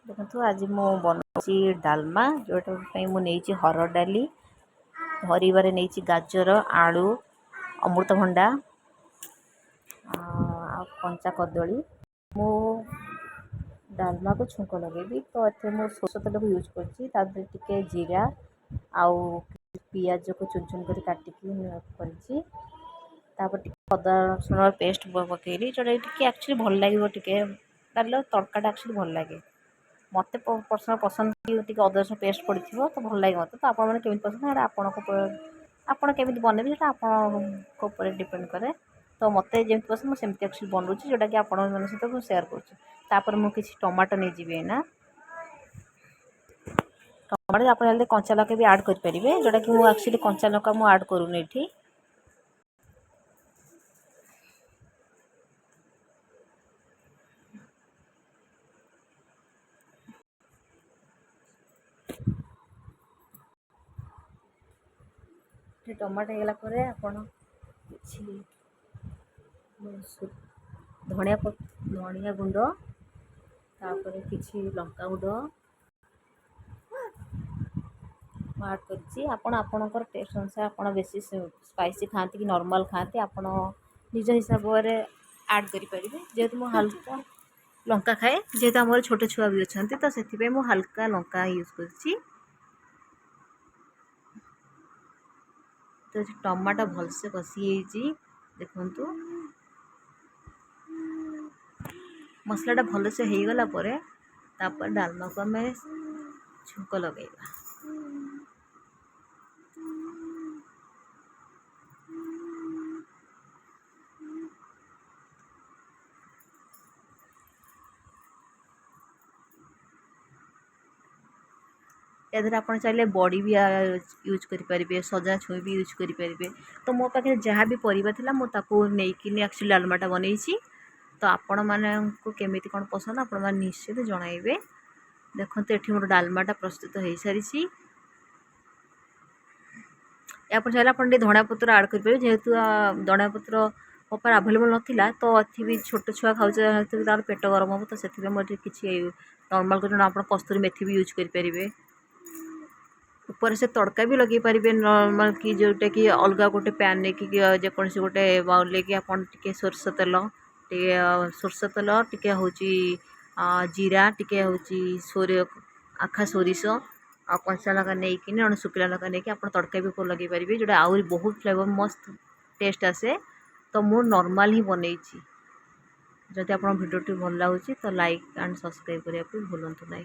देखो आज मु बनाऊँगी डालमा जोटा मुझे हरड़ डाली भरवे नहीं गाजर आलू अमृतभंडा कंचा कदली मु डालमा को छुंक लगेबी तो ये मुझे सोर्ष तेल को यूज कर जीरा आउ पियाज को चुन चुन कर काटिकी अदा रसुण पेस्ट पकईली जोटा एक्चुअली भल लगे डाल तड़का एक्चुअली भल लगे मत पर्सनल पसंद टी अदा रसुण पेस्ट पड़ी तो भल लगे मत तो आपड़ी पसंद आपड़ बनइबे जो आप डिपेंड करे तो मत जमी पसंद मुझे एक्चुअली बनूँ जोटा कि आप सहित सेयार कर मुझे टमाटो नहीं जी ना टमाटो आप कंचा लका भी आड करेंगे जोटा कि मुझे एक्चुअली कंचा लका मुझे आड करूनी ये टमाटो होगला आपण धनिया गुंड तापर किसी लंका गुंड आड कर टेस्ट अनुसार आप बेसी स्पाइसी खाती कि नॉर्मल खाती आप निज हिसाब से आड करेंगे जेहेतु मुझे हल्का लंका खाए जेहेतु आम छोट छुआ भी अच्छा तो से मुझे हल्का लंका यूज कर तो टमाटो भलसे कषि देखु मसलाटा भलसे हो गला डालमा को आम छुंक लगेगा याद आप चाहिए बड़ी भी यूज करेंगे सजा छुई भी यूज करेंगे तो मो पाखे जहाँ भी परिवा था मुझे एक्चुअली डालमाटा बनई तो आपण मानक केमी कौन पसंद आपण मैंने निश्चित जनइबे देखो ये मोर डालमाटा प्रस्तुत हो सारी या चाहिए आप धनिया पत्र आड करेंगे जेहेतु धनिया पत्र मो पर आभेलेबल नाला तो अथी भी छोट छुआ खाऊे तार पेट गरम हम तो से मुझे किसी नॉर्मल कर आप कस्तूरी मेथी भी यूज करेंगे ऊपर से तड़का भी लगे पारे नॉर्मल कि जोटा कि अलग गोटे पैन नहीं कि जेकोसी गोटे बाउल लेके आपन टिके सोरष तेल टिके हूँ जीरा टिके हूँ आखा सोरिष आ कंचा लगा नहीं शुखला लगा नहीं आप तड़का भी लगे पारे जोटा आहरी बहुत फ्लेवर मस्त टेस्ट आसे तो मु नॉर्मल ही बनई जदि आप भिडियो भल लगे तो लाइक एंड सब्सक्राइब करने को भूलु ना।